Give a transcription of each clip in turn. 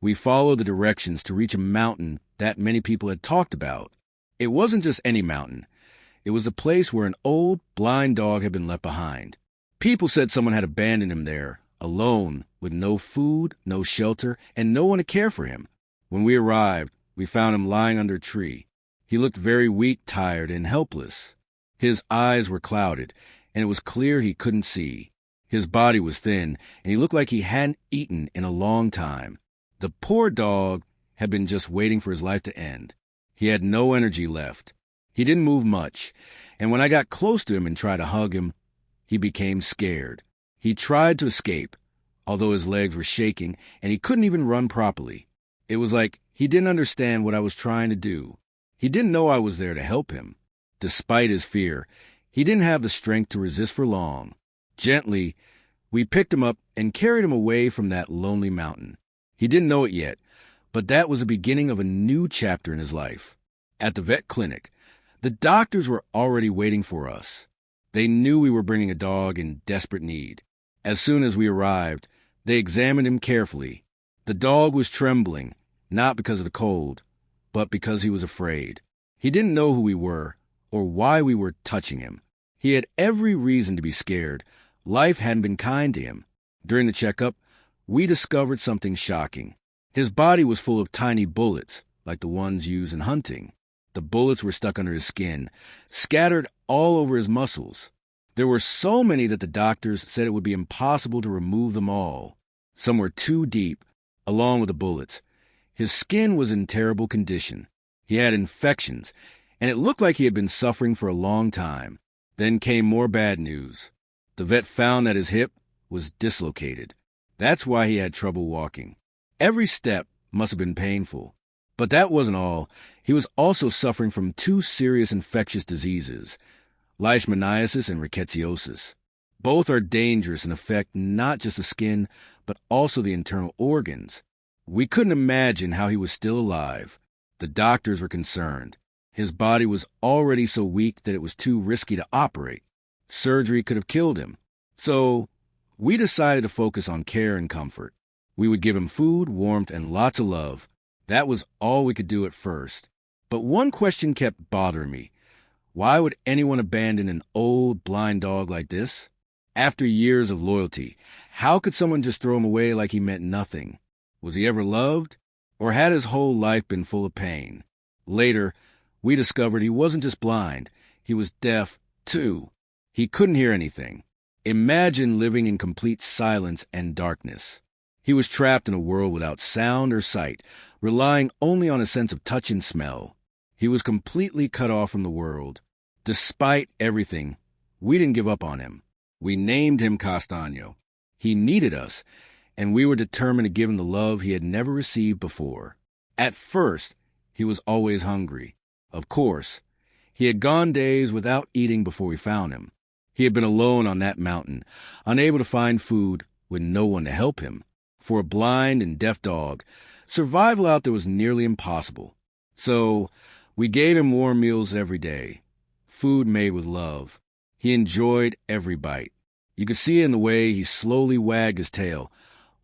We followed the directions to reach a mountain that many people had talked about. It wasn't just any mountain. It was a place where an old, blind dog had been left behind. People said someone had abandoned him there, alone, with no food, no shelter, and no one to care for him. When we arrived, we found him lying under a tree. He looked very weak, tired, and helpless. His eyes were clouded, and it was clear he couldn't see. His body was thin, and he looked like he hadn't eaten in a long time. The poor dog had been just waiting for his life to end. He had no energy left. He didn't move much, and when I got close to him and tried to hug him, he became scared. He tried to escape, although his legs were shaking, and he couldn't even run properly. It was like he didn't understand what I was trying to do. He didn't know I was there to help him. Despite his fear, he didn't have the strength to resist for long. Gently, we picked him up and carried him away from that lonely mountain. He didn't know it yet, but that was the beginning of a new chapter in his life. At the vet clinic, the doctors were already waiting for us. They knew we were bringing a dog in desperate need. As soon as we arrived, they examined him carefully. The dog was trembling, not because of the cold, but because he was afraid. He didn't know who we were or why we were touching him. He had every reason to be scared. Life hadn't been kind to him. During the checkup, we discovered something shocking. His body was full of tiny bullets, like the ones used in hunting. The bullets were stuck under his skin, scattered all over his muscles. There were so many that the doctors said it would be impossible to remove them all. Some were too deep, along with the bullets. His skin was in terrible condition. He had infections, and it looked like he had been suffering for a long time. Then came more bad news. The vet found that his hip was dislocated. That's why he had trouble walking. Every step must have been painful. But that wasn't all. He was also suffering from 2 serious infectious diseases, leishmaniasis and rickettsiosis. Both are dangerous and affect not just the skin, but also the internal organs. We couldn't imagine how he was still alive. The doctors were concerned. His body was already so weak that it was too risky to operate. Surgery could have killed him. So we decided to focus on care and comfort. We would give him food, warmth, and lots of love. That was all we could do at first. But one question kept bothering me. Why would anyone abandon an old, blind dog like this? After years of loyalty, how could someone just throw him away like he meant nothing? Was he ever loved? Or had his whole life been full of pain? Later, we discovered he wasn't just blind. He was deaf, too. He couldn't hear anything. Imagine living in complete silence and darkness. He was trapped in a world without sound or sight, relying only on a sense of touch and smell. He was completely cut off from the world. Despite everything, we didn't give up on him. We named him Castagno. He needed us, and we were determined to give him the love he had never received before. At first, he was always hungry. Of course, he had gone days without eating before we found him. He had been alone on that mountain, unable to find food, with no one to help him. For a blind and deaf dog, survival out there was nearly impossible. So we gave him warm meals every day, food made with love. He enjoyed every bite. You could see it in the way he slowly wagged his tail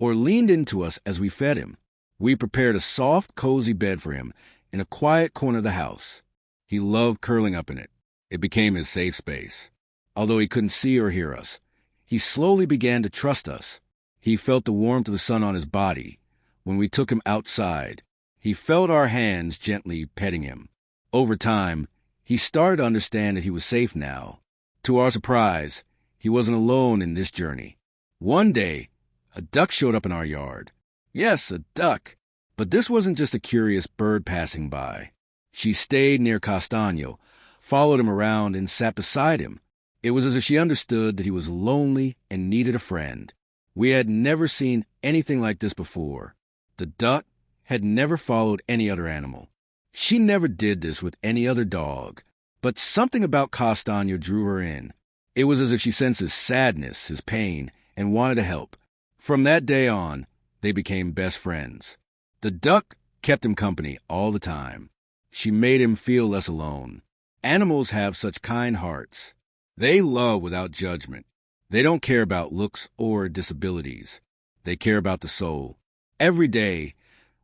or leaned into us as we fed him. We prepared a soft, cozy bed for him in a quiet corner of the house. He loved curling up in it. It became his safe space. Although he couldn't see or hear us, he slowly began to trust us. He felt the warmth of the sun on his body. When we took him outside, he felt our hands gently petting him. Over time, he started to understand that he was safe now. To our surprise, he wasn't alone in this journey. One day, a duck showed up in our yard. Yes, a duck. But this wasn't just a curious bird passing by. She stayed near Castagno, followed him around, and sat beside him. It was as if she understood that he was lonely and needed a friend. We had never seen anything like this before. The duck had never followed any other animal. She never did this with any other dog. But something about Castagno drew her in. It was as if she sensed his sadness, his pain, and wanted to help. From that day on, they became best friends. The duck kept him company all the time. She made him feel less alone. Animals have such kind hearts. They love without judgment. They don't care about looks or disabilities. They care about the soul. Every day,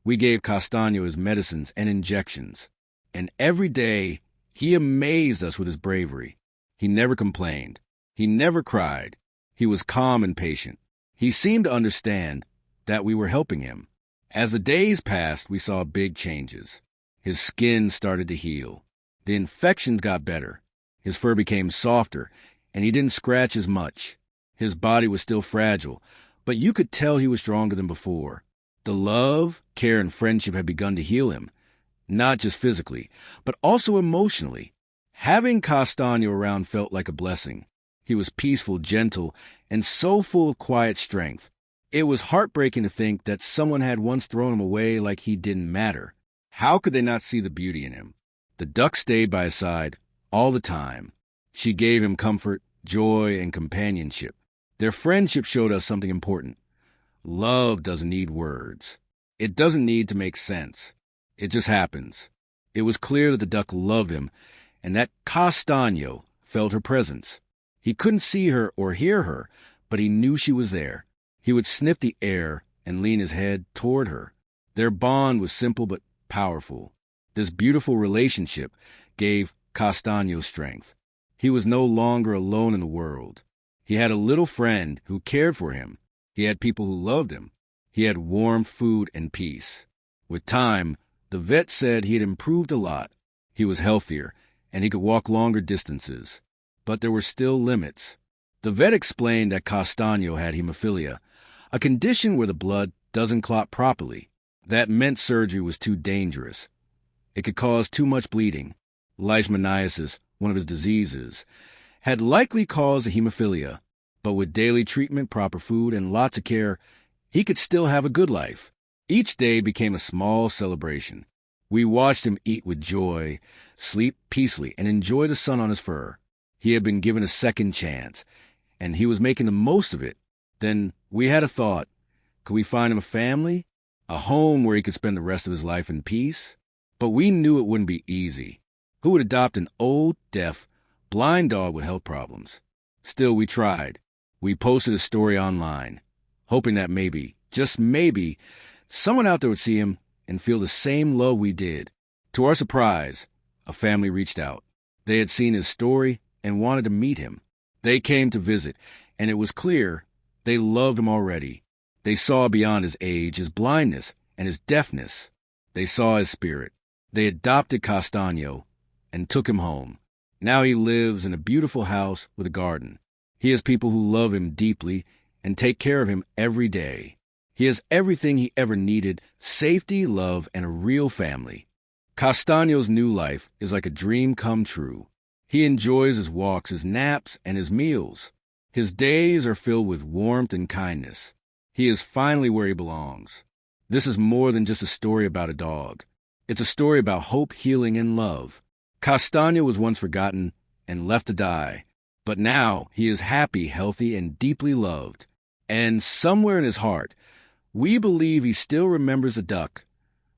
We gave Castagno his medicines and injections. And every day, he amazed us with his bravery. He never complained. He never cried. He was calm and patient. He seemed to understand that we were helping him. As the days passed, we saw big changes. His skin started to heal. The infections got better. His fur became softer, and he didn't scratch as much. His body was still fragile, but you could tell he was stronger than before. The love, care, and friendship had begun to heal him, not just physically, but also emotionally. Having Castagno around felt like a blessing. He was peaceful, gentle, and so full of quiet strength. It was heartbreaking to think that someone had once thrown him away like he didn't matter. How could they not see the beauty in him? The duck stayed by his side all the time. She gave him comfort, joy, and companionship. Their friendship showed us something important. Love doesn't need words. It doesn't need to make sense. It just happens. It was clear that the duck loved him, and that Castagno felt her presence. He couldn't see her or hear her, but he knew she was there. He would sniff the air and lean his head toward her. Their bond was simple but powerful. This beautiful relationship gave Castagno strength. He was no longer alone in the world. He had a little friend who cared for him. He had people who loved him. He had warm food and peace. With time, the vet said he had improved a lot. He was healthier, and he could walk longer distances. But there were still limits. The vet explained that Castagno had hemophilia, a condition where the blood doesn't clot properly. That meant surgery was too dangerous. It could cause too much bleeding. Leishmaniasis, one of his diseases, had likely caused a hemophilia, but with daily treatment, proper food, and lots of care, he could still have a good life. Each day became a small celebration. We watched him eat with joy, sleep peacefully, and enjoy the sun on his fur. He had been given a second chance, and he was making the most of it. Then we had a thought. Could we find him a family? A home where he could spend the rest of his life in peace? But we knew it wouldn't be easy. Who would adopt an old, deaf, blind dog with health problems? Still, we tried. We posted a story online, hoping that maybe, just maybe, someone out there would see him and feel the same love we did. To our surprise, a family reached out. They had seen his story and wanted to meet him. They came to visit, and it was clear they loved him already. They saw beyond his age, his blindness, and his deafness. They saw his spirit. They adopted Castagno and took him home. Now he lives in a beautiful house with a garden. He has people who love him deeply and take care of him every day. He has everything he ever needed: safety, love, and a real family. Castagno's new life is like a dream come true. He enjoys his walks, his naps, and his meals. His days are filled with warmth and kindness. He is finally where he belongs. This is more than just a story about a dog. It's a story about hope, healing, and love. Castagno was once forgotten and left to die, but now he is happy, healthy, and deeply loved. And somewhere in his heart, we believe he still remembers the duck,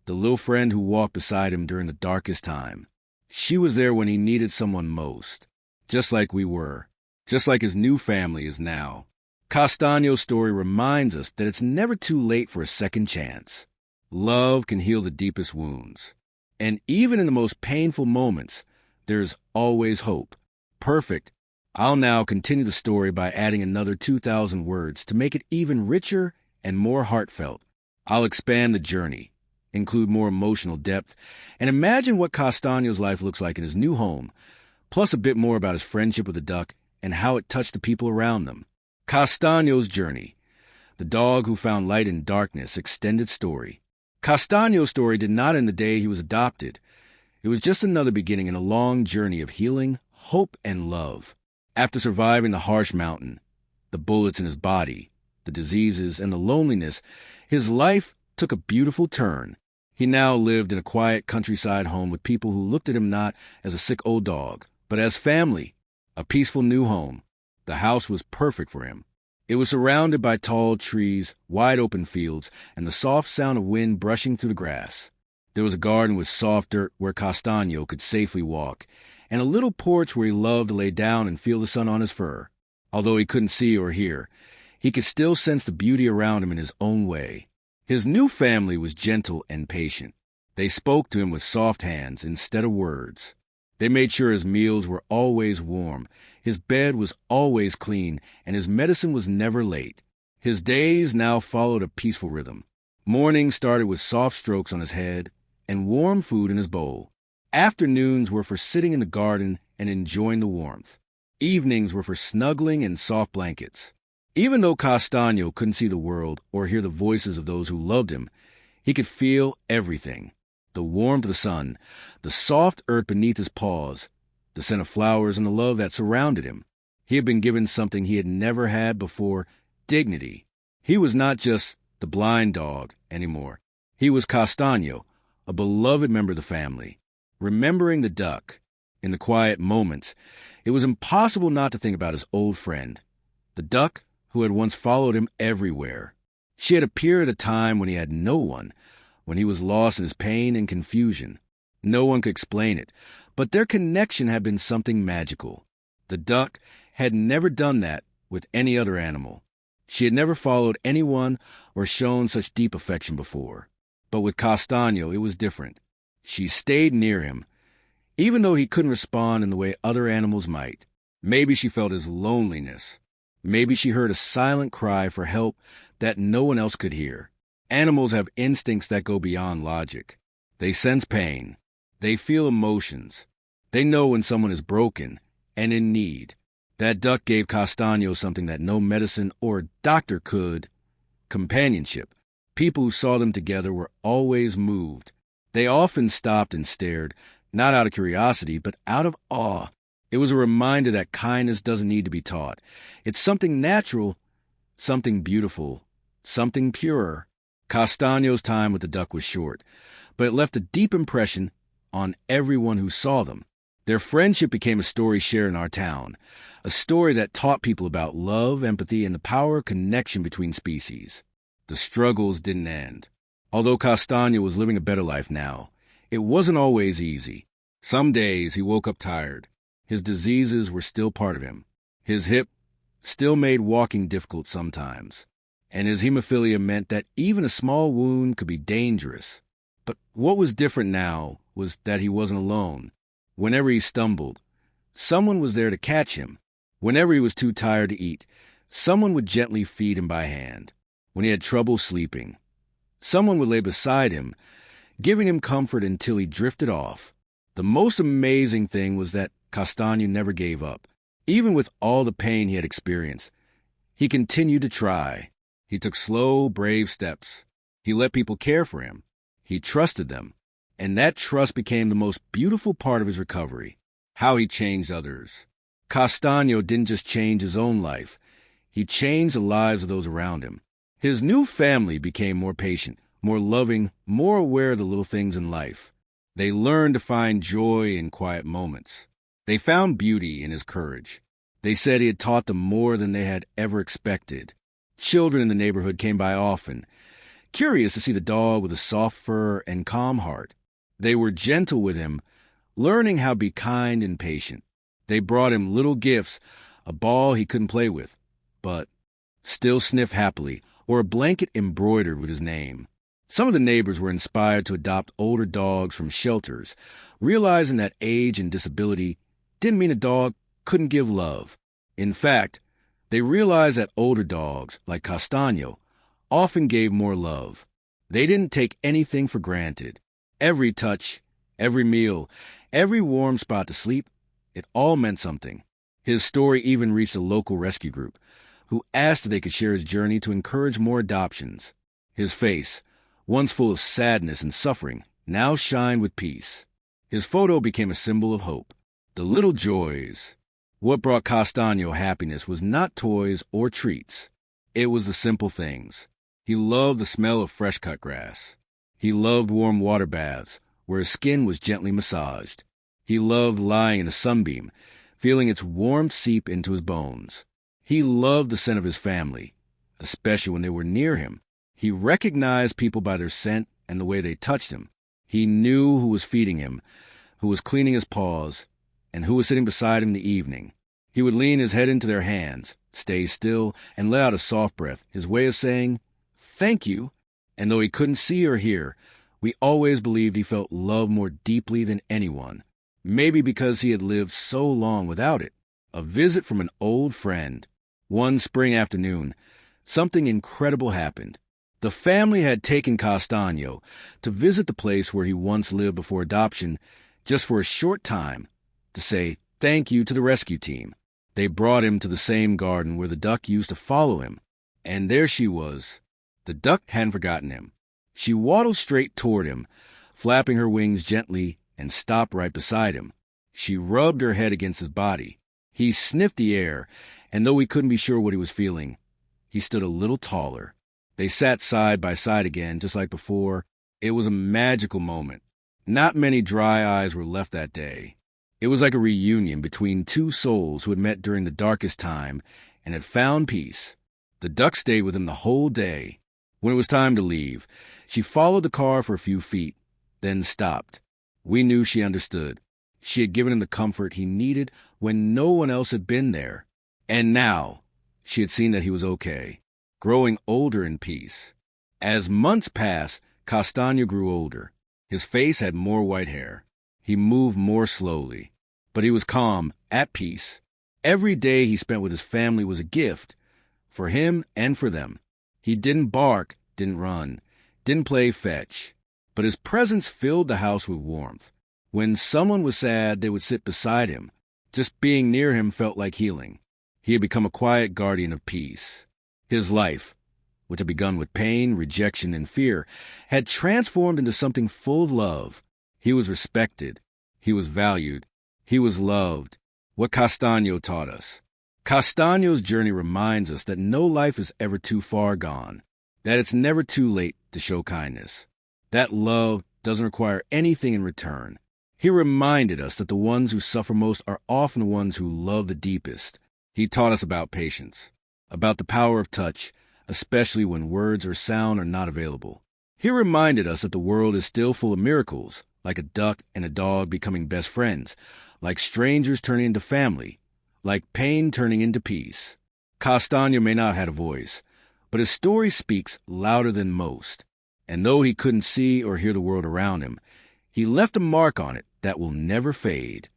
the little friend who walked beside him during the darkest time. She was there when he needed someone most, just like we were, just like his new family is now. Castagno's story reminds us that it's never too late for a second chance. Love can heal the deepest wounds. And even in the most painful moments, there's always hope. Perfect. I'll now continue the story by adding another 2,000 words to make it even richer and more heartfelt. I'll expand the journey, include more emotional depth, and imagine what Castagno's life looks like in his new home, plus a bit more about his friendship with the duck and how it touched the people around them. Castagno's journey. The dog who found light in darkness. Extended story. Castagno's story did not end the day he was adopted. It was just another beginning in a long journey of healing, hope, and love. After surviving the harsh mountain, the bullets in his body, the diseases, and the loneliness, his life took a beautiful turn. He now lived in a quiet countryside home with people who looked at him not as a sick old dog, but as family, a peaceful new home. The house was perfect for him. It was surrounded by tall trees, wide open fields, and the soft sound of wind brushing through the grass. There was a garden with soft dirt where Castagno could safely walk, and a little porch where he loved to lay down and feel the sun on his fur. Although he couldn't see or hear, he could still sense the beauty around him in his own way. His new family was gentle and patient. They spoke to him with soft hands instead of words. They made sure his meals were always warm, his bed was always clean, and his medicine was never late. His days now followed a peaceful rhythm. Mornings started with soft strokes on his head and warm food in his bowl. Afternoons were for sitting in the garden and enjoying the warmth. Evenings were for snuggling in soft blankets. Even though Castagno couldn't see the world or hear the voices of those who loved him, he could feel everything. The warmth of the sun, the soft earth beneath his paws, the scent of flowers and the love that surrounded him. He had been given something he had never had before, dignity. He was not just the blind dog anymore. He was Castagno, a beloved member of the family. Remembering the duck, in the quiet moments, it was impossible not to think about his old friend, the duck who had once followed him everywhere. She had appeared at a time when he had no one, when he was lost in his pain and confusion. No one could explain it, but their connection had been something magical. The duck had never done that with any other animal. She had never followed anyone or shown such deep affection before. But with Castagno, it was different. She stayed near him, even though he couldn't respond in the way other animals might. Maybe she felt his loneliness. Maybe she heard a silent cry for help that no one else could hear. Animals have instincts that go beyond logic. They sense pain. They feel emotions. They know when someone is broken and in need. That duck gave Castagno something that no medicine or doctor could: companionship. People who saw them together were always moved. They often stopped and stared, not out of curiosity, but out of awe. It was a reminder that kindness doesn't need to be taught. It's something natural, something beautiful, something pure. Castagno's time with the duck was short, but it left a deep impression on everyone who saw them. Their friendship became a story shared in our town, a story that taught people about love, empathy, and the power of connection between species. The struggles didn't end. Although Castagno was living a better life now, it wasn't always easy. Some days he woke up tired. His diseases were still part of him. His hip still made walking difficult sometimes, and his hemophilia meant that even a small wound could be dangerous. But what was different now was that he wasn't alone. Whenever he stumbled, someone was there to catch him. Whenever he was too tired to eat, someone would gently feed him by hand. When he had trouble sleeping, someone would lay beside him, giving him comfort until he drifted off. The most amazing thing was that Castagno never gave up. Even with all the pain he had experienced, he continued to try. He took slow, brave steps. He let people care for him. He trusted them. And that trust became the most beautiful part of his recovery. How he changed others. Castagno didn't just change his own life. He changed the lives of those around him. His new family became more patient, more loving, more aware of the little things in life. They learned to find joy in quiet moments. They found beauty in his courage. They said he had taught them more than they had ever expected. Children in the neighborhood came by often, curious to see the dog with a soft fur and calm heart. They were gentle with him, learning how to be kind and patient. They brought him little gifts, a ball he couldn't play with, but still sniff happily, or a blanket embroidered with his name. Some of the neighbors were inspired to adopt older dogs from shelters, realizing that age and disability didn't mean a dog couldn't give love. In fact, they realized that older dogs, like Castagno, often gave more love. They didn't take anything for granted. Every touch, every meal, every warm spot to sleep, it all meant something. His story even reached a local rescue group, who asked if they could share his journey to encourage more adoptions. His face, once full of sadness and suffering, now shined with peace. His photo became a symbol of hope. The little joys. What brought Castagno happiness was not toys or treats. It was the simple things. He loved the smell of fresh-cut grass. He loved warm water baths, where his skin was gently massaged. He loved lying in a sunbeam, feeling its warmth seep into his bones. He loved the scent of his family, especially when they were near him. He recognized people by their scent and the way they touched him. He knew who was feeding him, who was cleaning his paws, and who was sitting beside him in the evening. He would lean his head into their hands, stay still, and let out a soft breath, his way of saying, "Thank you," And though he couldn't see or hear, we always believed he felt love more deeply than anyone. Maybe because he had lived so long without it. A visit from an old friend. One spring afternoon, something incredible happened. The family had taken Castagno to visit the place where he once lived before adoption, just for a short time, to say thank you to the rescue team. They brought him to the same garden where the duck used to follow him. And there she was. The duck hadn't forgotten him. She waddled straight toward him, flapping her wings gently, and stopped right beside him. She rubbed her head against his body. He sniffed the air, and though he couldn't be sure what he was feeling, he stood a little taller. They sat side by side again, just like before. It was a magical moment. Not many dry eyes were left that day. It was like a reunion between two souls who had met during the darkest time and had found peace. The duck stayed with him the whole day. When it was time to leave, she followed the car for a few feet, then stopped. We knew she understood. She had given him the comfort he needed when no one else had been there. And now, she had seen that he was okay, growing older in peace. As months passed, Castagno grew older. His face had more white hair. He moved more slowly. But he was calm, at peace. Every day he spent with his family was a gift, for him and for them. He didn't bark, didn't run, didn't play fetch, but his presence filled the house with warmth. When someone was sad, they would sit beside him. Just being near him felt like healing. He had become a quiet guardian of peace. His life, which had begun with pain, rejection, and fear, had transformed into something full of love. He was respected. He was valued. He was loved. What Castagno taught us. Castagno's journey reminds us that no life is ever too far gone, that it's never too late to show kindness, that love doesn't require anything in return. He reminded us that the ones who suffer most are often the ones who love the deepest. He taught us about patience, about the power of touch, especially when words or sound are not available. He reminded us that the world is still full of miracles, like a duck and a dog becoming best friends, like strangers turning into family, like pain turning into peace. Castagno may not have had a voice, but his story speaks louder than most. And though he couldn't see or hear the world around him, he left a mark on it that will never fade.